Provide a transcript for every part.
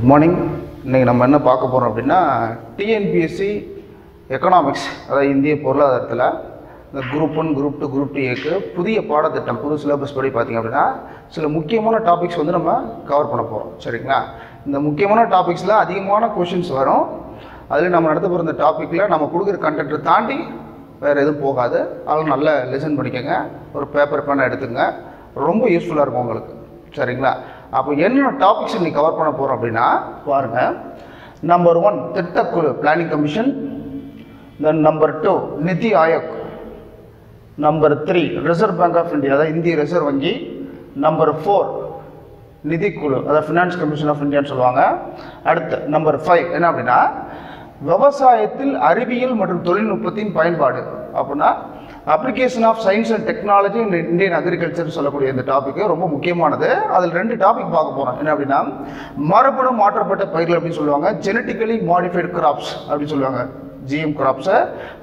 Good morning. இன்றைக்கி நம்ம என்ன பார்க்க போகிறோம் அப்படின்னா டிஎன்பிஎஸ்சி எக்கனாமிக்ஸ், அதாவது இந்திய பொருளாதாரத்தில் இந்த குரூப் 1, குரூப் 2, குரூப் 2ஏக்கு புதிய பாடத்திட்டம், புது சிலபஸ் படி பார்த்திங்க அப்படின்னா சில முக்கியமான டாபிக்ஸ் வந்து நம்ம கவர் பண்ண போகிறோம். சரிங்களா? இந்த முக்கியமான டாபிக்ஸில் அதிகமான கொஷின்ஸ் வரும். அதில் நம்ம நடத்த போகிற இந்த டாப்பிக்கில் நம்ம கொடுக்குற கண்டென்ட்டை தாண்டி வேறு எதுவும் போகாது. அதெல்லாம் நல்லா லிசன் பண்ணிக்கோங்க. ஒரு பேப்பர் பேனை எடுத்துங்க, ரொம்ப யூஸ்ஃபுல்லாக இருக்கும் உங்களுக்கு. சரிங்களா? அப்போ என்னென்ன டாபிக்ஸ் இன்னைக்கு கவர் பண்ண போகிறோம் அப்படின்னா பாருங்கள். நம்பர் 1 திட்டக்குழு, planning commission. Then number 2 NITI Aayog. Number 3 reserve bank of India, அதாவது இந்திய ரிசர்வ் வங்கி. நம்பர் 4 நிதிக்குழு, அதாவது ஃபினான்ஸ் கமிஷன் ஆஃப் இந்தியான்னு சொல்லுவாங்க. அடுத்து நம்பர் 5 என்ன அப்படின்னா விவசாயத்தில் அறிவியல் மற்றும் தொழில்நுட்பத்தின் பயன்பாடு. அப்படின்னா application of science and technology in Indian agriculture சொல்லக்கூடிய இந்த டாபிக் ரொம்ப முக்கியமானது. அதில் 2 டாபிக் பார்க்க போகிறோம். என்ன அப்படின்னா மரபணு மாற்றப்பட்ட பயிர்கள் அப்படின்னு சொல்லுவாங்க, ஜெனட்டிக்கலி மாடிஃபைடு கிராப்ஸ் அப்படின்னு சொல்லுவாங்க, ஜிஎம் கிராப்ஸை.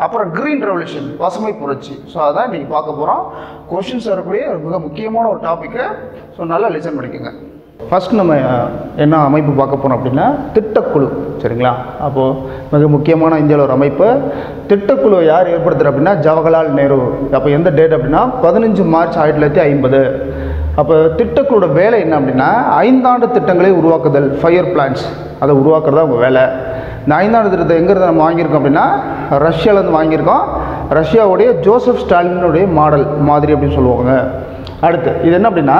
அப்புறம் கிரீன் ரெவல்யூஷன், பசுமை புரட்சி. ஸோ அதான் இன்றைக்கி பார்க்க போகிறோம். கொஷின்ஸ் வரக்கூடிய மிக முக்கியமான ஒரு டாப்பிக்கு. ஸோ நல்லா லிசன் பண்ணிக்கோங்க. ஃபஸ்ட் நம்ம என்ன அமைப்பு பார்க்க போகிறோம் அப்படின்னா திட்டக்குழு. சரிங்களா? அப்போது மிக முக்கியமான இந்தியாவில் ஒரு அமைப்பு. திட்டக்குழு யார் ஏற்படுத்துகிற அப்படின்னா ஜவஹர்லால் நேரு. அப்போ எந்த டேட் அப்படின்னா 15 மார்ச் 1950. அப்போ திட்டக்குழுவோட வேலை என்ன அப்படின்னா 5 ஆண்டு திட்டங்களை உருவாக்குதல், 5 இயர் பிளான்ஸ், அதை உருவாக்குறது அவங்க வேலை. இந்த 5 ஆண்டு திட்டத்தை எங்கேருந்து நம்ம வாங்கியிருக்கோம் அப்படின்னா ரஷ்யாவிலேருந்து வாங்கியிருக்கோம். ரஷ்யாவுடைய ஜோசப் ஸ்டாலினுடைய மாதிரி அப்படின்னு சொல்லுவாங்க. அடுத்து இது என்ன அப்படின்னா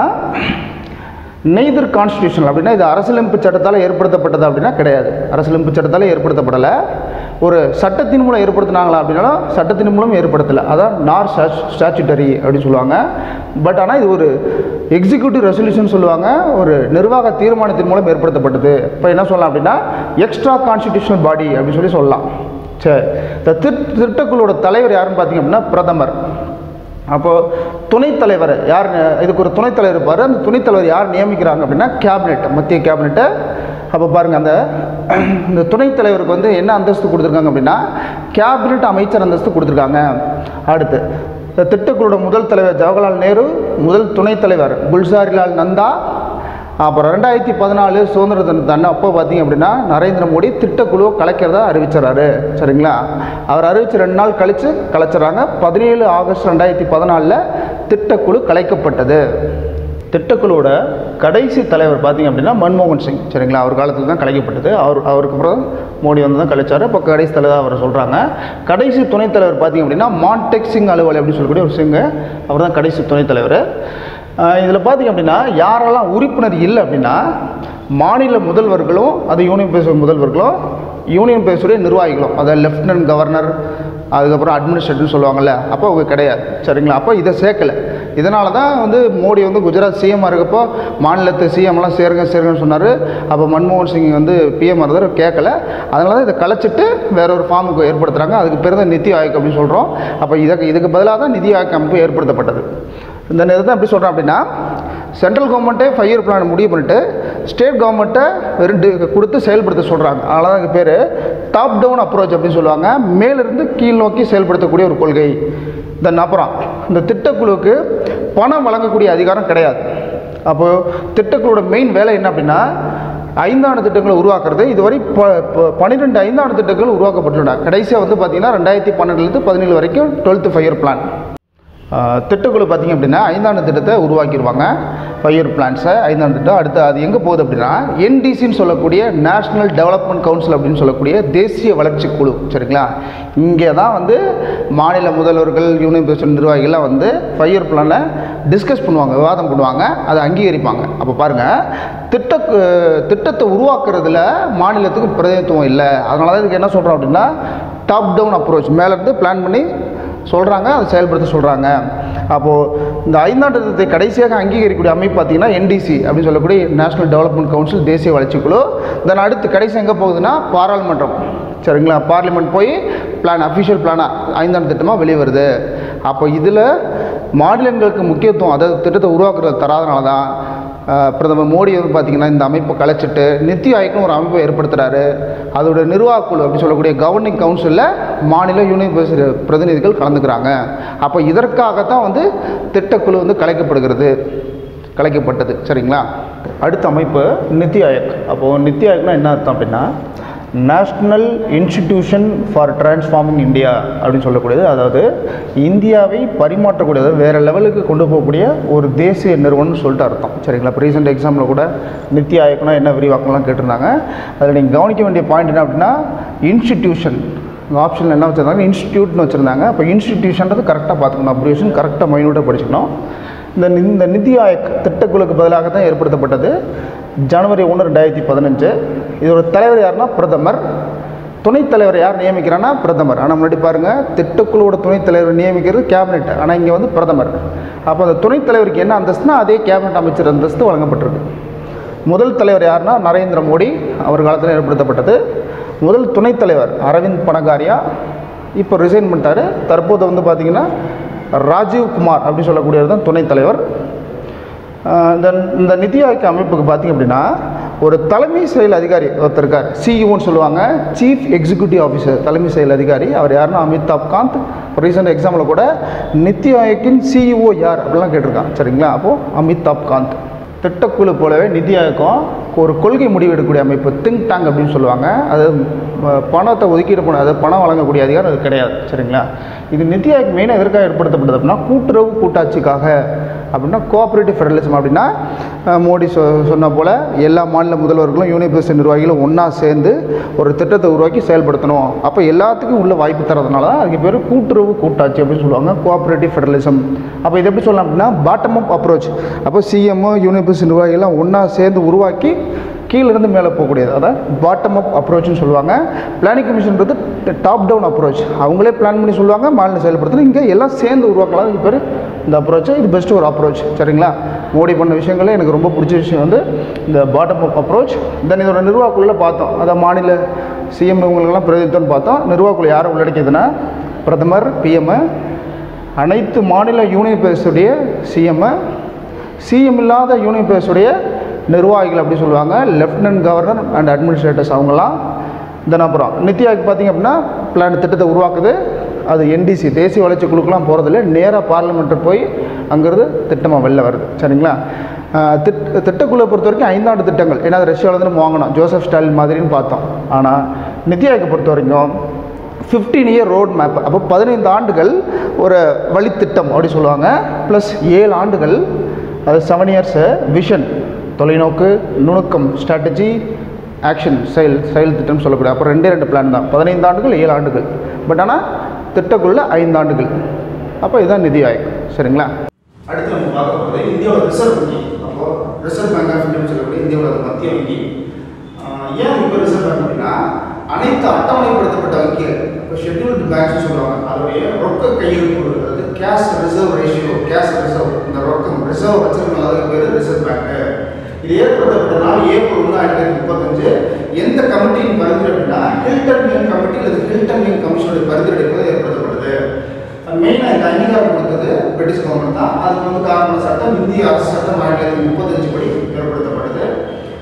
நெய்தர் கான்ஸ்டியூஷன் அப்படின்னா இது அரசியலமைப்பு சட்டத்தால் ஏற்படுத்தப்பட்டது அப்படின்னா கிடையாது. அரசியலமைப்பு சட்டத்தால் ஏற்படுத்தப்படலை. ஒரு சட்டத்தின் மூலம் ஏற்படுத்தினாங்களா அப்படின்னாலும் சட்டத்தின் மூலம் ஏற்படுத்தலை. அதான் நார் ஸ்டாச்சுட்டரி அப்படின்னு சொல்லுவாங்க. பட் ஆனால் இது ஒரு எக்ஸிக்யூட்டிவ் ரெசல்யூஷன் சொல்லுவாங்க, ஒரு நிர்வாக தீர்மானத்தின் மூலம் ஏற்படுத்தப்பட்டது. இப்போ என்ன சொல்லலாம் அப்படின்னா எக்ஸ்ட்ரா கான்ஸ்டிடியூஷனல் பாடி அப்படின்னு சொல்லலாம். சரி, இந்த திட்டக்குழுவோட தலைவர் யாருன்னு பார்த்தீங்க அப்படின்னா பிரதமர். அப்போது துணைத்தலைவர் யார், இதுக்கு ஒரு துணைத்தலைவர் இருப்பார். அந்த துணைத்தலைவர் யார் நியமிக்கிறாங்க அப்படின்னா கேபினெட், மத்திய கேபினெட்டு. அப்போ பாருங்கள், இந்த துணைத்தலைவருக்கு வந்து என்ன அந்தஸ்து கொடுத்துருக்காங்க அப்படின்னா கேபினெட் அமைச்சர் அந்தஸ்து கொடுத்துருக்காங்க. அடுத்து இந்த திட்டக்குழுவோட முதல் தலைவர் ஜவஹர்லால் நேரு, முதல் துணைத் தலைவர் குல்சாரிலால் நந்தா. அப்புறம் 2014 சுதந்திர தினம் அப்போ பார்த்தீங்க அப்படின்னா நரேந்திர மோடி திட்டக்குழுவை கலைக்கிறதா அறிவிச்சிடறாரு. சரிங்களா? அவர் அறிவித்து 2 நாள் கழித்து கலைச்சிட்றாங்க. 17 ஆகஸ்ட் 2014 திட்டக்குழு கலைக்கப்பட்டது. திட்டக்குழுவோட கடைசி தலைவர் பார்த்தீங்க அப்படின்னா மன்மோகன் சிங். சரிங்களா? அவர் காலத்தில் தான் கலைக்கப்பட்டது. அவருக்கு அப்புறம் மோடி வந்து தான் கலைச்சார். இப்போ கடைசி தலைவர் அவர் சொல்கிறாங்க. கடைசி துணைத் தலைவர் பார்த்தீங்க அப்படின்னா மான்டெக் சிங் அலுவலி அப்படின்னு சொல்லக்கூடிய ஒரு சிங்கு, அவர் தான் கடைசி துணைத் தலைவர். இதில் பார்த்திங்க அப்படின்னா யாரெல்லாம் உறுப்பினர் இல்லை அப்படின்னா மாநில முதல்வர்களும், அது யூனியன் பிரதேச முதல்வர்களும், யூனியன் பிரதேச நிர்வாகிகளும், அதாவது லெஃப்டினன்ட் கவர்னர், அதுக்கப்புறம் அட்மினிஸ்ட்ரேட்டர்னு சொல்லுவாங்கள்ல, அப்போ அவங்க கிடையாது. சரிங்களா? அப்போ இதை சேர்க்கலை. இதனால தான் வந்து மோடி வந்து குஜராத் சிஎம்மாக இருக்கப்போ மாநிலத்து சிஎம்லாம் சேருங்கன்னு சொன்னார். அப்போ மன்மோகன் சிங் வந்து பிஎம் இருந்தார், கேட்கல. அதனால தான் இதை கலைச்சிட்டு வேற ஒரு ஃபார்முக்கு ஏற்படுத்துகிறாங்க. அதுக்கு பேர் தான் நிதி ஆயோக் அப்படின்னு சொல்கிறோம். அப்போ இதுக்கு பதிலாக தான் நிதி ஆயோக் அமைப்பு ஏற்படுத்தப்பட்டது. இந்த நேரத்தை எப்படி சொல்கிறோம் அப்படின்னா சென்ட்ரல் கவர்மெண்ட்டே 5 இயர் பிளான் முடிவு பண்ணிட்டு ஸ்டேட் கவர்மெண்ட்டை கொடுத்து செயல்படுத்த சொல்கிறாங்க. அதனால தான் பேர் டாப் டவுன் அப்ரோச் அப்படின்னு சொல்லுவாங்க. மேலிருந்து கீழ் நோக்கி செயல்படுத்தக்கூடிய ஒரு கொள்கை. தென் அப்புறம் இந்த திட்டக்குழுவுக்கு பணம் வழங்கக்கூடிய அதிகாரம் கிடையாது. அப்போது திட்டக்குழுவோட மெயின் வேலை என்ன அப்படின்னா 5 ஆண்டு திட்டங்களை உருவாக்குறது. இதுவரை 12 5 ஆண்டு திட்டங்கள் உருவாக்கப்பட்டுள்ளன. கடைசியாக வந்து பார்த்திங்கன்னா 2012 17 வரைக்கும் 12th 5 இயர் பிளான். திட்டக்குழு பார்த்திங்க அப்படின்னா 5 ஆண்டு திட்டத்தை உருவாக்கிடுவாங்க, 5 இயர் பிளான்ஸை 5 ஆண்டு திட்டம். அடுத்து அது எங்கே போகுது அப்படின்னா என்டிசின்னு சொல்லக்கூடிய நேஷ்னல் டெவலப்மெண்ட் கவுன்சில் அப்படின்னு சொல்லக்கூடிய தேசிய வளர்ச்சி குழு. சரிங்களா? இங்கே தான் வந்து மாநில முதல்வர்கள், யூனியன் பிரதேச நிர்வாகிகள்லாம் வந்து 5 இயர் பிளானை டிஸ்கஸ் பண்ணுவாங்க, விவாதம் பண்ணுவாங்க, அதை அங்கீகரிப்பாங்க. அப்போ பாருங்கள், திட்டத்தை உருவாக்குறதுல மாநிலத்துக்கு பிரதிநிதித்துவம் இல்லை. அதனால தான் இதுக்கு என்ன சொல்கிறோம் அப்படின்னா டாப் டவுன் அப்ரோச், மேலேருந்து பிளான் பண்ணி சொல்கிறாங்க, அதை செயல்படுத்த சொல்கிறாங்க. அப்போது இந்த 5 ஆண்டு திட்டத்தை கடைசியாக அங்கீகரிக்கக்கூடிய அமைப்பு பார்த்திங்கன்னா என்டிசி அப்படின்னு சொல்லக்கூடிய நேஷ்னல் டெவலப்மெண்ட் கவுன்சில், தேசிய வளர்ச்சிக்குழு. தென் அடுத்து கடைசி எங்கே போகுதுன்னா பாராளுமன்றம். சரிங்களா? பார்லிமெண்ட் போய் பிளான், அஃபிஷியல் பிளானாக 5 ஆண்டு திட்டமாக வெளியே வருது. அப்போ இதில் மாநிலங்களுக்கு முக்கியத்துவம், அதாவது திட்டத்தை உருவாக்குறது தராதனால தான் பிரதமர் மோடி வந்து பார்த்திங்கன்னா இந்த அமைப்பை கலைச்சிட்டு நித்தி ஆயோக்னு ஒரு அமைப்பை ஏற்படுத்துகிறாரு. அதோட நிர்வாகக்குழு அப்படின்னு சொல்லக்கூடிய கவர்னிங் கவுன்சிலில் மாநில யூனியன் பிரதிநிதிகள் கலந்துக்கிறாங்க. அப்போ இதற்காகத்தான் வந்து திட்டக்குழு வந்து கலைக்கப்பட்டது. சரிங்களா? அடுத்த அமைப்பு நித்தி ஆயோக். அப்போது நித்தி ஆயோக்னா என்ன அர்த்தம் அப்படின்னா, national institution for transforming India அப்படின்னு சொல்லக்கூடியது. அதாவது இந்தியாவை பரிமாற்றக்கூடியது, வேறு லெவலுக்கு கொண்டு போகக்கூடிய ஒரு தேசிய நிறுவனம்னு சொல்லிட்டு அர்த்தம். சரிங்களா? இப்போ ரீசெண்ட் எக்ஸாமில் கூட நித்தி ஆயோக்னா என்ன விரிவாக்கம்லாம் கேட்டிருந்தாங்க. அதில் நீங்கள் கவனிக்க வேண்டிய பாயிண்ட் என்ன அப்படின்னா, இன்ஸ்டிடியூஷன் ஆப்ஷனில் என்ன வச்சுருந்தாங்க, இன்ஸ்டிடியூட்னு வச்சுருந்தாங்க. அப்போ இன்ஸ்டிடியூஷன்றது கரெக்டாக பார்த்துக்கணும், அப்ரிவேஷன் கரெக்டாக மைனூட்டாக படிச்சுக்கணும். இந்த நிதி ஆயோக் திட்டக்குழுக்கு பதிலாக தான் ஏற்படுத்தப்பட்டது. ஜனவரி 1, 2015. இதோட தலைவர் யாருன்னா பிரதமர். துணைத் தலைவர் யார் நியமிக்கிறான்னா பிரதமர். ஆனால் முன்னாடி பாருங்கள், திட்டக்குழுவோட துணைத் தலைவர் நியமிக்கிறது கேபினெட், ஆனால் இங்கே வந்து பிரதமர். அப்போ அந்த துணைத் தலைவருக்கு என்ன அந்தஸ்துனா அதே கேபினெட் அமைச்சர் அந்தஸ்து வழங்கப்பட்டிருக்கு. முதல் தலைவர் யாருன்னா நரேந்திர மோடி, அவர் காலத்தில் ஏற்படுத்தப்பட்டது. முதல் துணைத் தலைவர் அரவிந்த் பனகாரியா, இப்போ ரிசைன் பண்ணிட்டார். தற்போது வந்து பார்த்திங்கன்னா ராஜீவ் குமார் அப்படின்னு சொல்லக்கூடியவர் தான் துணைத் தலைவர். இந்த நிதி ஆயோக் அமைப்புக்கு பார்த்திங்க அப்படின்னா ஒரு தலைமை செயல் அதிகாரி ஒருத்தர் இருக்கார், சிஇஓன்னு சொல்லுவாங்க, சீஃப் எக்ஸிக்யூட்டிவ் ஆஃபீஸர், தலைமை செயல் அதிகாரி. அவர் யாருன்னா அமிதாப் காந்த். ரீசெண்ட் எக்ஸாமில் கூட நிதி ஆயோக்கின் சிஇஓ யார் அப்படிலாம் கேட்டிருக்காங்க. சரிங்களா? அப்போது அமிதாப் காந்த். திட்டக்குழு போலவே நிதி ஆயோக்கம் ஒரு கொள்கை முடிவு எடுக்கக்கூடிய அமைப்பு, திங்க் டேங்க் அப்படின்னு சொல்லுவாங்க. அது பணத்தை ஒதுக்கீடு பண்ண, அது பணம் வழங்கக்கூடிய அதிகாரம் அது கிடையாது. சரிங்களா? இது நிதி ஆயோக் மெயினாக எதற்காக ஏற்படுத்தப்பட்டது அப்படின்னா கூட்டுறவு கூட்டாட்சிக்காக. அப்படின்னா கோஆப்ரேட்டிவ் ஃபெடரலிசம் அப்படின்னா மோடி சொன்ன போல் எல்லா மாநில முதல்வர்களும் யூனியன் பிரதேச நிர்வாகிகளும் ஒன்றா சேர்ந்து ஒரு திட்டத்தை உருவாக்கி செயல்படுத்தணும். அப்போ எல்லாத்துக்கும் உள்ள வாய்ப்பு தரதுனால தான் அதுக்கு பேர் கூட்டுறவு கூட்டாட்சி அப்படின்னு சொல்லுவாங்க, கோஆப்ரேட்டிவ் ஃபெடரலிசம். அப்போ இது எப்படி சொல்லலாம் அப்படின்னா பாட்டம் அப் அப்ரோச். அப்போ சிஎம் யூனியன் பிரதேச நிர்வாகிகள்லாம் ஒன்றா சேர்ந்து உருவாக்கி கீழிருந்து மேலே போகக்கூடியது, அதான் பாட்டம் அப் அப்ரோச்னு சொல்லுவாங்க. பிளானிங் கமிஷன்றது டாப் டவுன் அப்ரோச், அவங்களே பிளான் பண்ணி சொல்லுவாங்க, மாநில செயல்படுத்தணும். இங்கே எல்லாம் சேர்ந்து உருவாக்கலாம், இது பேர் இந்த அப்ரோச்சு. இது பெஸ்ட்டு ஒரு அப்ரோச். சரிங்களா? மோடி பண்ண விஷயங்களே எனக்கு ரொம்ப பிடிச்ச விஷயம் வந்து இந்த பாட்டம் அப் அப்ரோச். தென் இதோட நிர்வாகக்குள்ளே பார்த்தோம், அதான் மாநில சிஎம் இவங்களுக்கெல்லாம் பிரதிநிதித்துவம்னு பார்த்தோம். நிர்வாகக்குள்ள யாரை உள்ளடக்கியதுன்னா பிரதமர், பிஎம், அனைத்து மாநில யூனியன் பிரதேசத்துடைய சிஎம், சிஎம் இல்லாத யூனியன் பிரதேசத்துடைய நிர்வாகிகள் அப்படி சொல்லுவாங்க, லெஃப்டினன்ட் கவர்னர் அண்ட் அட்மினிஸ்ட்ரேட்டர்ஸ் அவங்களாம். தென் அப்புறம் நித்தி ஆயோக் பார்த்திங்க அப்படின்னா பிளான் திட்டத்தை உருவாக்குது. அது என்டிசி தேசிய வளர்ச்சி குழுக்கெலாம் போகிறதில்ல, நேராக பார்லிமெண்ட்டு போய் அங்கிறது திட்டமாக வெளில வருது. சரிங்களா? திட்டக்குழுவை பொறுத்த வரைக்கும் 5 ஆண்டு திட்டங்கள், ஏன்னா அது ரஷ்யாவிலேருந்து நம்ம வாங்கினோம், ஜோசப் ஸ்டாலின் மாதிரின்னு பார்த்தோம். ஆனால் நித்தி ஆயோக்கை பொறுத்த வரைக்கும் 15 இயர் ரோட் மேப். அப்போ 15 ஆண்டுகள் ஒரு வழித்திட்டம் அப்படி சொல்லுவாங்க, ப்ளஸ் 7 ஆண்டுகள், அது 7 இயர்ஸு விஷன், தொலைநோக்கு, நுணுக்கம், ஸ்ட்ராட்டஜி, ஆக்ஷன், செயல் திட்டம் சொல்லக்கூடிய. அப்போ 2 பிளான் தான், 15 ஆண்டுகள் 7 ஆண்டுகள். பட் ஆனால் திட்டக்குள்ள 5 ஆண்டுகள். அப்போ இதுதான் நிதி ஆயோக். சரிங்களா? அடுத்து நம்ம பார்க்க போகிறது இந்தியாவோட ரிசர்வ் வங்கி. அப்போது ரிசர்வ் பேங்க் ஆஃப் இந்தியான்னு சொல்லக்கூடிய இந்தியாவோட மத்திய வங்கி. ஏன் இப்போ ரிசர்வ் பேங்க் அப்படின்னா அனைத்து அட்டவணைப்படுத்தப்பட்ட வங்கிகள், இப்போ ஷெட்யூல்டு பேங்க்ஸ் சொல்லுவாங்க, அதோடைய ரொக்க கையிருப்பு, அதாவது cash reserve ratio, cash reserve, இந்த ரொக்கம் ரிசர்வ் வச்சிருக்கணும், அதுக்கு பேர் ரிசர்வ் பேங்க். இது ஏற்படுத்தப்பட்ட நாள் ஏப்ரல் 1935. எந்த கமிட்டியின் பரிந்துரை அப்படின்னா ஹில்டன் லிங்க் கமிட்டி அல்லது ஹில்டன் லிங்க் கமிஷனுடைய பரிந்துரை ஏற்படுத்தப்பட்டது. மெயினாக இந்த அங்கீகாரம் கொடுத்தது பிரிட்டிஷ் கவர்மெண்ட் தான். அதுக்கு வந்து காரணமான சட்டம் இந்திய அரசு சட்டம் 1935 படி ஏற்படுத்தப்பட்டது.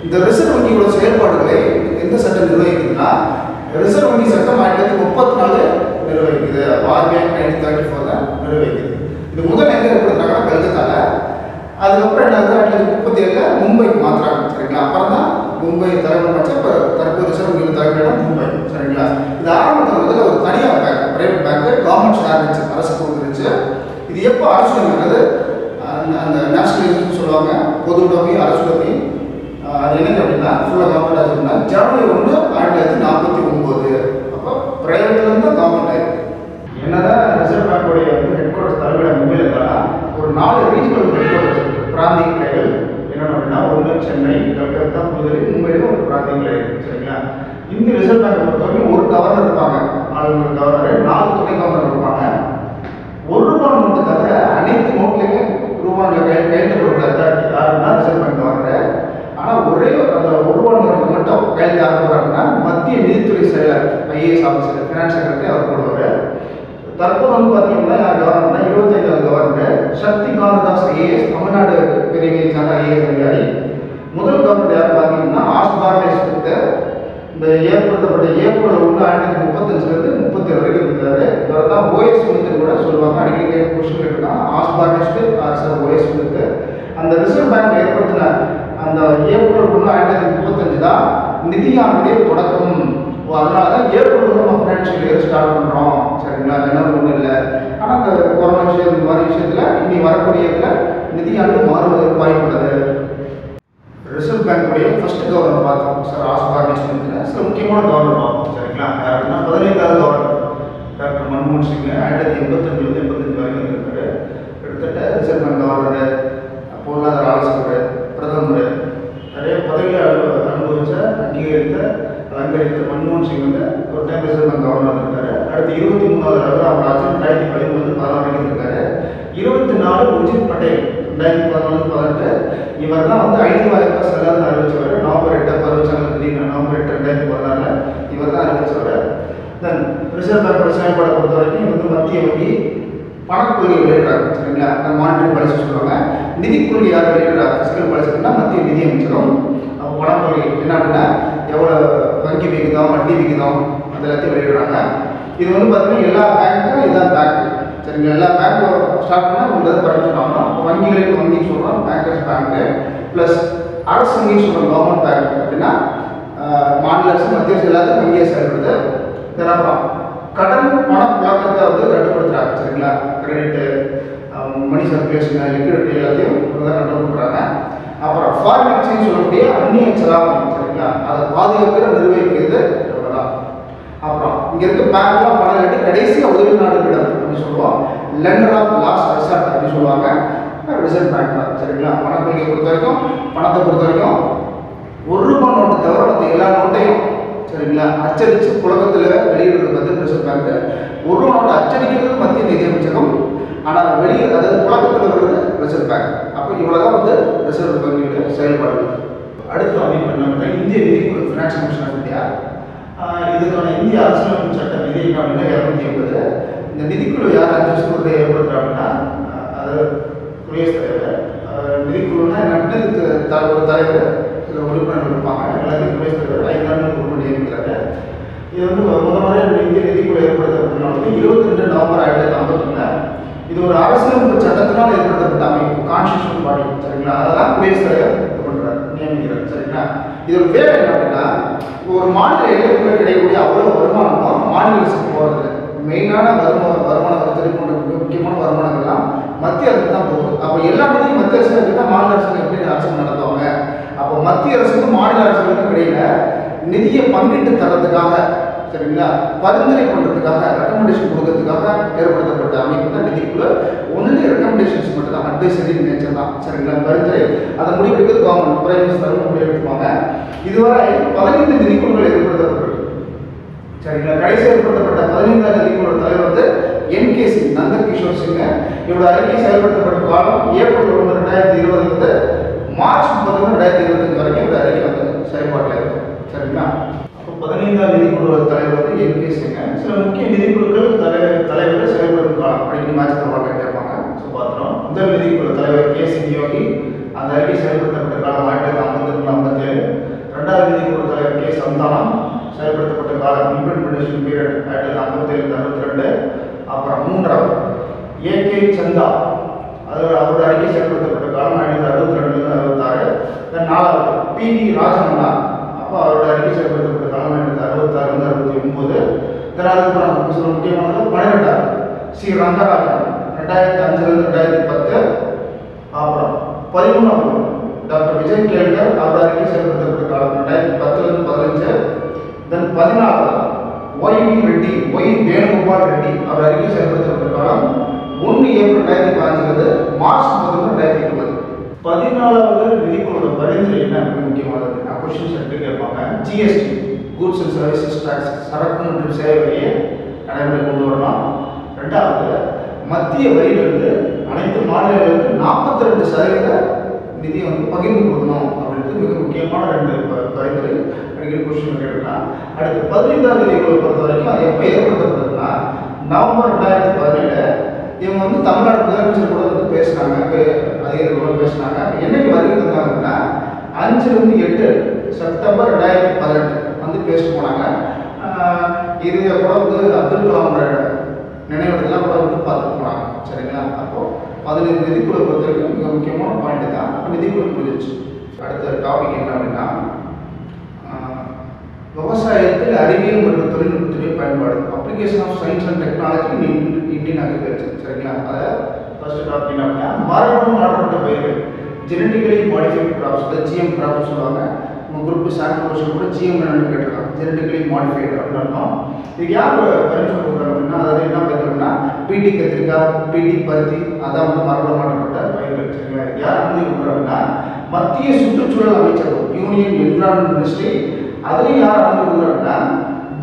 இந்த ரிசர்வ் வங்கியோட செயல்பாடுகளை எந்த சட்டம் நிர்வகிக்குதுன்னா ரிசர்வ் வங்கி சட்டம் 1934 நிர்வகிக்குது. அப்போ RBI 1934 தான் நிர்வகிக்குது. இது முதல் எங்கே ஏற்படுத்துறாங்கன்னா கல்கத்தாவில். அதுக்கப்புறம் என்ன 1937 மும்பைக்கு மாற்றுறாங்க. சரிங்களா? அப்புறம் தான் மும்பை தலைவர் வச்சு இப்போ தற்போது ரிசர்வ் வங்கியில் தலைமையிடம் மும்பை. சரிங்களா? இது ஆரம்பத்தில் ஒரு தனியார் bank, private bank, government share இருந்துச்சு, அரசு இருந்துச்சு. இது எப்போ அரசு வங்கிங்கிறது அந்த நேஷனல் சொல்லுவாங்க, பொதுவுடைமை, அரசுடைமை. அது என்னது அப்படின்னா ஃபுல்லாக கவர்மெண்ட் ஆச்சுன்னா ஜனவரி 1, 1949. அப்போ பிரைவேட்லேருந்து கவர்மெண்ட். என்னதான் ரிசர்வ் பேங்கோடைய ஹெட் குவார்ட்டர்ஸ் தலைமையிடம் மும்பையில் இருந்தாலும் ஒரு 4 ரீஜனல் ஹெட் குவார்ட்டர்ஸ் பிராந்திய கிளைகள் என்னென்ன அப்படின்னா ஒன்று சென்னை, கல்கத்தா, புதுதில்லி, மும்பையில் ஒரு பிராந்திய கிளை இருக்குது. சரிங்களா? இந்திய ரிசர்வ் பேங்கை பொறுத்தவரைக்கும் ஒரு கவர்னர் இருப்பாங்க, ஆளுநர் கவர்னர், 4 துணை கவர்னர் இருப்பாங்க. ₹1 நோட்டு தவிர அனைத்து நோட்லையுமே ரூபாயில் கையெழுத்தப்படக்கூடாது யாருன்னா ரிசர்வ் பேங்க் கவர்னர். ஆனால் ஒரே அந்த ₹1 நோட்டு மட்டும் கையெழுத்து யார் போடுறாங்கன்னா மத்திய நிதித்துறை செயலர், ஐஏஎஸ் ஆஃபீஸர், ஃபினான்ஸ் செக்ரட்டரி அவர் போடுவார். தற்போது வந்து பார்த்தீங்கன்னா யார் கவர்னர்னா 25வது கவர்னர் சக்தி காந்ததாஸ் ஐஏஎஸ், தமிழ்நாடு பிரிவை சார்ந்த ஐஏஎஸ் அதிகாரி. முதல் கவர்னர் யார் பார்த்தீங்கன்னா ஆஸ்பார்டே ஸ்மித். இந்த ஏற்படுத்தப்பட்ட ஏப்ரல் 1, 1935 37 வரைக்கும் இருந்தார். இவர் தான் ஓஎஸ் ஸ்மித் கூட சொல்லுவாங்க, அடிக்கடி கொஸ்டின் கேட்டிருக்காங்க. ஆஸ்பார்டே ஸ்மித் ஆர் சார் ஓஎஸ் ஸ்மித். அந்த ரிசர்வ் பேங்க் ஏற்படுத்தின அந்த ஏப்ரல் 1 1935 தான் நிதியாண்டுடைய தொடக்கம். அதனால தான் ஏப்ரல் நம்ம ஃபினான்ஷியல் இயர் ஸ்டார்ட் பண்ணுறோம். சரிங்களா, ஜனவரி ஒன்றும் இல்லை. ஆனால் இந்த கொரோனா விஷயம் இந்த மாதிரி விஷயத்தில் இனி வரக்கூடிய இதில் நிதியாண்டு மாறுவதற்கு வாய்ப்புள்ளது. ரிசர்வ் பேங்குடைய ஃபர்ஸ்ட் கவர்னர் பார்த்தோம் சார், ஆஸ்பார்னேஷன் சில முக்கியமான கவர்னர் பார்த்தோம். சரிங்களா, யாருன்னா 15வது கவர்னர் டாக்டர் மன்மோகன் சிங் 1985 வரைக்கும் இருக்காரு. கிட்டத்தட்ட ரிசர்வ் பேங்க் கவர்னர், பொருளாதார ஆலோசகர், பிரதமர், நிறைய பதவிகளை அனுபவிச்ச அங்கீகரித்த அலங்கரித்த மன்மோகன் சிங் வந்து ஒரு டைம் ரிசர்வ் பேங்க் கவர்னர் இருக்காரு. அடுத்து 23வது அவர் ஆட்சி 2013 இருக்காரு. 24 உர்ஜித் பட்டேல் 2014-18 இவர் தான் வந்து 5,000 ரூபாய் செல்லாத அறிவிச்சவர். நவம்பர் 8 அறிவிச்சாங்க. திடீர்னு நவம்பர் 8 2014 இவர் தான் அறிவிச்சவர். தென் ரிசர்வ் பேங்கோட செயல்பாடை பொறுத்த வரைக்கும் வந்து மத்திய வங்கி பணக்கொள்கை வெளியிடுறாங்க. சரிங்களா, மானிட்டரி பாலிசி சொல்லுவாங்க. நிதி கொள்கை யார் வெளியிடுறாங்க? ஃபிஸ்கல் பாலிசினா மத்திய நிதி அமைச்சரும். அப்போ பணக்கொள்கை என்ன அப்படின்னா எவ்வளோ வங்கி விகிதம், வட்டி விகிதம் அது எல்லாத்தையும் வெளியிடுறாங்க. இது வந்து பார்த்தீங்கன்னா எல்லா பேங்க்கும் இதான் பேங்க். சரிங்களா, எல்லா பேங்க்கும் ஸ்டார்ட் பண்ணால் உங்களுக்கு படிச்சுருவாங்க. வங்கிகளுக்கு வங்கி சொல்கிறோம் பேங்கர்ஸ் பேங்க்கு, ப்ளஸ் அரசு வங்கின்னு சொல்கிறோம் கவர்மெண்ட் பேங்க். அப்படின்னா மாநில அரசு மத்திய அரசு எல்லாத்துக்கும் வங்கியை செயல்படுது. அப்புறம் கடன் பணப்புழக்கத்தை வந்து கட்டுப்படுத்துறாங்க. சரிங்களா, கிரெடிட்டு, மணி சர்க்குலேஷன், லிக்விடிட்டி எல்லாத்தையும் கண்ட்ரோல் பண்ணுறாங்க. அப்புறம் ஃபாரின் எக்ஸ்சேஞ்ச் சொல்லக்கூடிய அந்நிய செலாவணி. சரிங்களா, அதை பாதுகாக்கிற நிர்வகிக்கிறது இவ்வளோதான். அப்புறம் இங்கே இருக்க பேங்க்லாம் பணம் இல்லாட்டி கடைசியாக உதவி நாடுகளிடம் அப்படின்னு சொல்லுவோம். லெண்டர் ஆஃப் லாஸ்ட் ரெசார்ட் அப்படின்னு சொல்லுவாங்க ரிசர்வ் பேங்க் தான். சரிங்களா, பணக்கொள்கையை பொறுத்த வரைக்கும், பணத்தை பொறுத்த வரைக்கும் ₹1 நோட்டு தவிர மற்ற எல்லா நோட்டையும் சரிங்களா அச்சடித்து புழக்கத்தில் வெளியிடுறது வந்து ரிசர்வ் பேங்க். ₹1 நோட்டை அச்சடிக்கிறது மத்திய நிதி அமைச்சகம், ஆனால் வெளியே அதாவது புழக்கத்தில் வருவது ரிசர்வ் பேங்க். அப்போ இவ்வளோதான் வந்து ரிசர்வ் பேங்கோட செயல்பாடுகள். அடுத்த அமைப்பு என்ன? இந்திய நிதிக்குழு, ஃபினான்ஸ் கமிஷன் ஆஃப் இந்தியா. இதுக்கான இந்திய அரசியலமைப்பு சட்ட விதி என்ன அப்படின்னா 280. இந்த நிதிக்குழு யார் 5 வருஷத்துக்கு ஏற்படுத்துறா அப்படின்னா அது குடியரசுத் தலைவர். நிதிக்குழுனா நட்டு ஒரு தலைவர், இதில் உறுப்பினர்கள் இருப்பாங்க. எல்லாத்தையும் குடியரசுத் தலைவர் 5 ஆண்டுகளுக்கு ஒரு முறை நியமிக்கிறாங்க. இது வந்து முறையாக இந்திய நிதிக்குழு ஏற்படுத்தப்பட்டது 22 நவம்பர் 1951. இது ஒரு அரசியலமைப்பு சட்டத்தினால் ஏற்படுத்தப்பட்ட அமைப்பு, கான்ஸ்டிடியூஷன் பாடி. சரிங்களா, அதெல்லாம் குடியரசுத் தலைவர் இது பண்ணுறாரு, நியமிக்கிறார். சரிங்களா, இதோட வேலை என்ன அப்படின்னா ஒரு மாநில எல்லைக்குள்ள கிடைக்கக்கூடிய அவ்வளோ வருமானமும் மாநில அரசுக்கு போகிறது. மெயினான வருமான வரித்துறை போன்ற முக்கியமான வருமானங்கள்லாம் மத்திய அரசு தான் போகுது. அப்போ எல்லா நிதியும் மத்திய அரசு அப்படின்னா மாநில அரசு எப்படி அரசு நடத்துவாங்க? அப்போ மத்திய அரசுக்கும் மாநில அரசுகளுக்கும் இடையில நிதியை பங்கிட்டு தரத்துக்காக சரிங்களா பரிந்துரை பண்ணுறதுக்காக ரெக்கமெண்டேஷன் கொடுக்கறதுக்காக ஏற்படுத்தப்பட்ட அமைப்பு தான் நிதிக்குழு. ஒன்லி ரெக்கமெண்டேஷன்ஸ் மட்டும் தான், அட்வைசரி நேச்சர் தான். சரிங்களா, பரிந்துரை அதை முடிவெடுக்கிறது கவர்மெண்ட், பிரைம் மினிஸ்டர் முடிவெடுப்பாங்க. இதுவரை 15 நிதிக்குழுக்கள் ஏற்படுத்தப்பட்டிருக்கு. சரிங்களா, கடைசி ஏற்படுத்தப்பட்ட 15வது நிதிக்குழு தலைவர் வந்து NK சிங், நந்தகிஷோர் சிங். இவரோட அறிக்கை செயல்படுத்தப்பட்ட காலம் ஏப்ரல் 1 2020 மார்ச் 31 2025 வரைக்கும் இந்த அறிக்கை வந்து செயல்பாட்டில் இருக்கும். சரிங்களா, அப்போ 15வது நிதிக்குழு தலைவர் வந்து NK சிங். சில முக்கிய நிதிக்குழுக்கள் தலைவர்கள் செயல்படும் காலம் அப்படின்னு மேட்ச் தருவாங்க கேட்பாங்க. ஸோ பார்த்துறோம். முதல் நிதிக்குழு தலைவர் KC யோகி, அந்த அறிக்கை செயல்படுத்தப்பட்ட காலம் 1952-57. ரெண்டாவது நிதிக்குழு தலைவர் K சந்தானம், செயல்படுத்தப்பட்ட காலம் இம்ப்ளிமெண்டேஷன் பீரியட் 1957-62. அப்புறம் மூன்றாவது AK சந்தா, அவரோட அறிக்கை செயல்படுத்தப்பட்ட காலம் 1962-66. தென் நாலாவது PV ராஜமன்னா, அப்போ அவரோட அறிக்கை செயல்படுத்தப்பட்ட காலம் 1966-69. தென் அதுக்கப்புறம் சில முக்கியமானது 12வது சி ரங்கராஜன் 2005-2010. அப்புறம் 13வது டாக்டர் விஜய் கேல்கர், அவரோட அறிக்கை செயல்படுத்தப்பட்ட காலம் 2010-15. தென் 14வது YV ரெட்டி, வேணுகோபால் ரெட்டி, அவர் அறிக்கை செயல்படுத்தப்பட்ட காலம் 1 ஏப்ரல் 2015 மார்ச் 31 2020. 14வது நிதிக்குழு பரிந்துரை என்ன அப்படின்னு முக்கியமானது கொஸ்டின்ஸ் எடுத்து கேட்பாங்க. GST, goods and services tax, சரக்கு மற்றும் சேவை வரியை நடைமுறை கொண்டு வரலாம். ரெண்டாவது மத்திய வரியிலிருந்து அனைத்து மாநிலங்களுக்கு 42% நிதியை வந்து பகிர்ந்து கொடுக்கணும் அப்படின்றது மிக முக்கியமான 2 பரிந்துரை. அடிக்கடி கொஸ்டின் கேட்கலாம். அடுத்து 15வது நிதிக்குழு பொறுத்த வரைக்கும் அது எப்போ ஏற்படுத்தப்படுதுன்னா நவம்பர் 2017. இவங்க வந்து தமிழ்நாடு முதலமைச்சர் கூட வந்து பேசினாங்க, அதிகாரிகளோடு பேசினாங்க. என்னைக்கு வருகை தந்தாங்க அப்படின்னா 5-8 செப்டம்பர் 2018 வந்து பேசிட்டு போனாங்க. இது கூட வந்து அப்துல் கலாம் நினைவிடலாம் கூட வந்து பார்த்துட்டு போனாங்க. சரிங்களா, அப்போது 15 நிதிக்குழு பொறுத்த வரைக்கும் மிக முக்கியமான பாயிண்ட் தான். நிதிக்குழு புரிஞ்சிச்சு. அடுத்த டாபிக் என்ன அப்படின்னா விவசாயத்தில் அறிவியல் மற்றும் தொழில்நுட்பத்துடைய பயன்பாடு, application of science and technology in Indian agriculture. சரிங்களா? அதில் ஃபர்ஸ்ட் டாபிக் என்ன அப்படின்னா மரபணு மாற்றப்பட்ட பயிர்கள், genetically modified crops, GM crops சொல்லுவாங்க. உங்கள் குரூப் சாம்பிள் கொஸ்டின் கூட ஜிஎம் என்னன்னு கேட்டிருக்காங்க, ஜெனட்டிக்கலி மாடிஃபைட் அப்படின்னு அர்த்தம். இதுக்கு யார் பரிசு கொடுக்குறாங்க அப்படின்னா, அதாவது என்ன பயிர்கள் அப்படின்னா பிடி கத்திரிக்காய், பிடி பருத்தி, அதான் வந்து மரபணு மாற்றப்பட்ட பயிர்கள். சரிங்களா? யார் வந்து கொடுக்குறாங்கன்னா மத்திய சுற்றுச்சூழல் அமைச்சகம், யூனியன் என்விரான்மெண்ட் மினிஸ்ட்ரி. அதுலேயும் யார் வந்து கொடுக்குறாங்கன்னா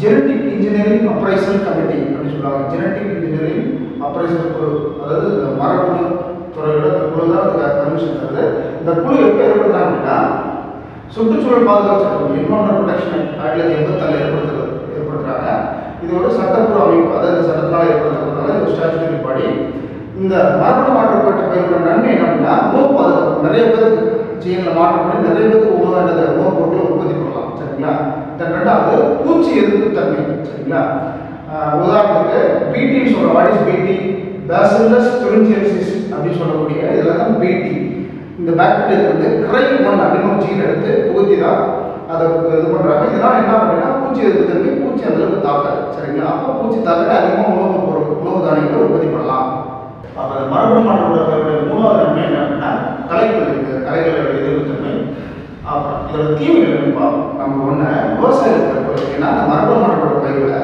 ஜெனட்டிக் இன்ஜினியரிங் அப்ரைசல் கமிட்டி அப்படின்னு சொல்லுவாங்க. ஜெனட்டிக் இன்ஜினியரிங் அப்ரைசல் குழு, அதாவது இந்த மரபணு துறையோட குழு தான் அதுக்கு பர்மிஷன் தருது. இந்த குழு எப்போ ஏற்படுறாங்க அப்படின்னா சுற்றுச்சூழல் பாதுகாப்பு சட்டம், என்விரான்மெண்ட் ப்ரொடெக்ஷன் ஆக்ட் 1984 ஏற்படுத்துறாங்க. இது ஒரு சட்டப்பூர்வ அமைப்பு, அதாவது சட்டத்தினால் ஏற்படுத்தப்படுறதால இது ஸ்டாச்சுட்டரி பாடி. இந்த மரபணு மாற்றப்பட்ட பயிரோட நன்மை என்ன அப்படின்னா உணவு பாதுகாப்பு, நிறைய பேருக்கு ஜீனில் மாற்றப்படி நிறைய பேருக்கு உணவு பொருட்களை உற்பத்தி பண்ணலாம். சரிங்களா? ரெண்டாவது பூச்சி எதிர்ப்பு தன்மை. சரிங்களா? உதாரணத்துக்கு பிடின்னு சொல்கிறோம். வாட் இஸ் பிடி? பேசிலஸ் துரிஞ்சியன்சிஸ் அப்படின்னு சொல்லக்கூடிய இதில் தான் பிடி. இந்த பாக்டீரியா வந்து கிரைப்1 அப்படின்னு ஒரு ஜீன் எடுத்து புகுத்தி தான் அதை இது பண்ணுறாங்க. இதனால் என்ன அப்படின்னா பூச்சி எதிர்ப்பு தன்மை, பூச்சி அந்தளவுக்கு தாக்காது. சரிங்களா? அப்போ பூச்சி தாக்காது அதிகமாக உணவு தானியங்களை உற்பத்தி பண்ணலாம். அப்போ அந்த மரபணு மாற்றப்பட்ட மூணாவது நன்மை என்ன அப்படின்னா களைகள் இருக்குது, களைகளோட எதிர்ப்பு தன்மை. அப்புறம் இதோட தீமைகள் பார்ப்போம். நம்ம ஒன்று விவசாயத்தில் ஏன்னா அந்த மரபணு மாற்றப்பட்ட பயிர்களை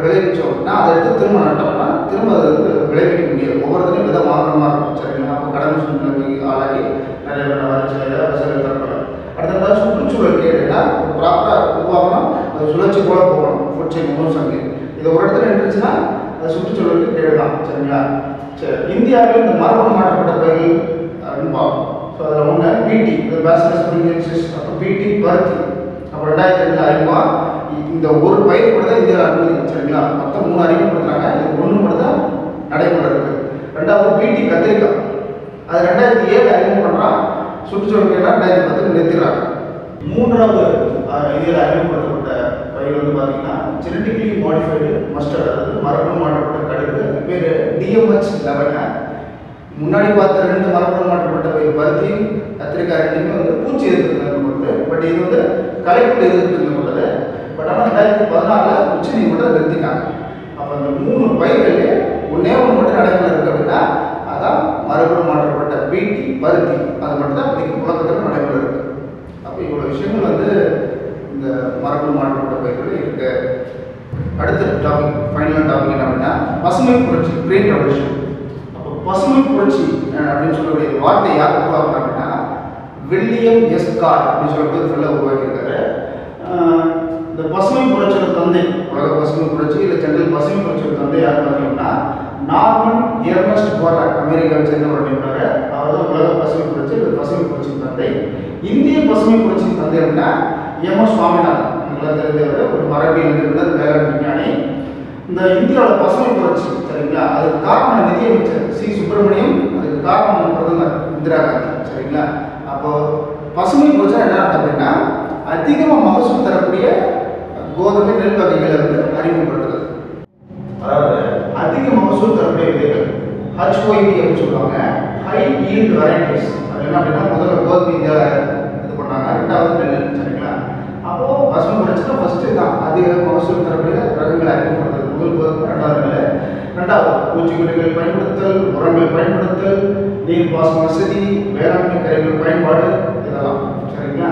விளைவிச்சோம் அப்படின்னா அதை எடுத்து திரும்ப நட்டோம்னா திரும்ப அதை வந்து விளைவிக்க முடியாது. ஒவ்வொருத்தரையும் விதை மாற்றமாக இருக்கும். சரிங்களா? அப்போ கடமை சூழ்நிலைக்கு ஆளாகி நிறைய விவசாயிகள் தரப்பட. அடுத்தது சுற்றுச்சூழல் கேட்டுன்னா ப்ராப்பராக உருவாகணும், அது சுழற்சி போல போகணும். ஃபுட் செயின் மூணு சங்கு இது ஒரு இடத்துல நின்றுச்சுன்னா அது சுற்றுச்சூழலுக்கு கேடு தான். சரிங்களா? சரி, இந்தியாவில் இந்த மரபணு மாற்றப்பட்ட பயிர்கள் அப்படின்னு பார்ப்போம். ஸோ அதில் ஒன்று பிடி, இது பேசிலஸ் துரிஞ்சியன்சிஸ், அப்புறம் பிடி பருத்தி. அப்புறம் 2002 அறிமுகம். இந்த ஒரு பயிர் கூட தான் இந்தியாவில் அனுமதி. சரிங்களா? மொத்தம் 3 அறிமுகப்படுத்துறாங்க, இது 1 மட்டும் தான் நடைமுறை இருக்குது. ரெண்டாவது பிடி கத்திரிக்காய், அது 2007 அறிமுகம் பண்ணுறான். சுற்றுச்சூழல் கேட்டால் 2010 நிறுத்திடுறாங்க. மூன்றாவது இந்தியாவில் அறிமுகப்படுத்தப்பட்ட பயிர் வந்து பார்த்தீங்கன்னா ஜெனட்டிக்கலி மாடிஃபைடு மஸ்டர்ட், அதாவது மரபணு மாற்றப்பட்ட கடுகு. அது பேர் DMH11. முன்னாடி பார்த்த 2 மரபணு மாற்றப்பட்ட பயிர் பருத்தி கத்திரிக்காய் ரெண்டுமே வந்து பூச்சி எதிர்ப்பு கொண்டது. பட் இது வந்து களைப்பு எதிர்ப்பு கொண்டது. பட் ஆனால் 2014 உச்சநீதிமன்றம் நிறுத்திட்டாங்க. அப்போ அந்த 3 பயிர்களே ஒன்றே மட்டும் நடைமுறை இருக்குது அப்படின்னா அதான் மரபணு மாற்றப்பட்ட பிடி பருத்தி. அது மட்டும் தான் இன்னைக்கு உலகத்தில் நடைமுறை இருக்குது. அப்போ இவ்வளோ விஷயங்கள் வந்து இந்த மரபணு மாற்றப்பட்ட பயிர்கள் இருக்குது. அடுத்த டாபிக், ஃபைனல் டாபிக் என்ன அப்படின்னா பசுமை புரட்சி, கிரீன் ரெவல்யூஷன். அப்போ பசுமை புரட்சி அப்படின்னு சொல்லக்கூடிய வார்த்தை யார் உருவாக்குறாங்க அப்படின்னா வில்லியம் எஸ் கார்ட் அப்படின்னு சொல்லக்கூடிய ஒரு ஃபெல்லோ உருவாக்கியிருக்காரு. இந்த பசுமை புரட்சியோட தந்தை, உலக பசுமை புரட்சி இல்லை ஜெனரல் பசுமை புரட்சியோட தந்தை யார் பார்த்தீங்கன்னா நார்மன் எர்னஸ்ட் போர்லாக், அமெரிக்காவை சேர்ந்தவர் அப்படின்றாரு. அவர் தான் உலக பசுமை புரட்சி இல்லை பசுமை புரட்சியின் தந்தை. இந்திய பசுமை புரட்சியின் தந்தை அப்படின்னா எம்.எஸ். சுவாமிநாதன், நல்லா தெரிஞ்சவர், ஒரு மரபியல் நிபுணர், வேளாண் விஞ்ஞானி. இந்த இந்தியாவோட பசுமை புரட்சி, சரிங்களா, அதுக்கு காரணம் நிதியமைச்சர் சி. சுப்பிரமணியம், அதுக்கு காரணம் பிரதமர் இந்திரா காந்தி. சரிங்களா? அப்போ பசுமை புரட்சி என்ன அப்படின்னா அதிகமாக மகசூல் தரக்கூடிய கோதுமை நெல் வகைகளை வந்து அறிமுகப்படுத்துறது. அதாவது அதிக மகசூல் தரக்கூடிய விதைகள் HYV அப்படின்னு சொல்லுவாங்க, ஹை ஈல்ட் வெரைட்டிஸ். அது என்ன அப்படின்னா முதல்ல கோதுமை இது பண்ணாங்க, ரெண்டாவது நெல். சரிங்களா? அப்போது பசுமை புரட்சினா ஃபஸ்ட்டு தான் அதிக மகசூல் தரக்கூடிய ரகங்களை அறிமுகப்படுத்துறது. முதல் கோதுமை, ரெண்டாவது நெல். ரெண்டாவது பூச்சிக்கொல்லிகள் பயன்படுத்தல், உரங்கள் பயன்படுத்தல், நீர் பாசன வசதி, வேளாண்மை கருவிகள் பயன்பாடு, இதெல்லாம். சரிங்களா?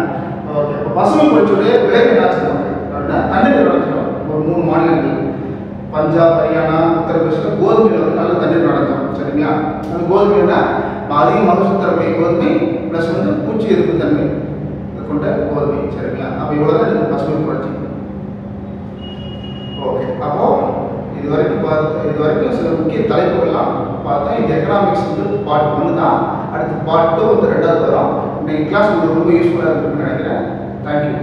ஓகே. இப்போ பசுமை புரட்சியுடைய விளைவு என்னாச்சு அப்படின்னா தண்ணீர் நடக்கும். ஒரு 3 மாநிலங்கள் பஞ்சாப், ஹரியானா, உத்தரப்பிரதேசில் கோதுமையில் வந்து நல்ல தண்ணீர் நடக்கும். சரிங்களா? அந்த கோதுமைனா அதிக மகசூல் தரக்கூடிய கோதுமை ப்ளஸ் வந்து பூச்சி எதிர்ப்பு தன்மை கொண்ட கோதுமை. சரிங்களா? அப்போ இவ்வளோ தான் இந்த பசுமை புரட்சி. ஓகே. அப்போது இது வரைக்கும் சில முக்கிய தலைப்புகள்லாம் பார்த்தா இந்த எக்கனாமிக்ஸ் வந்து பார்ட் 1 தான். அடுத்து பார்ட் 2 வந்து 2வது வரும். இன்னைக்கு கிளாஸ் உங்களுக்கு ரொம்ப யூஸ்ஃபுல்லாக இருக்குன்னு நினைக்கிறேன். தேங்க்யூ.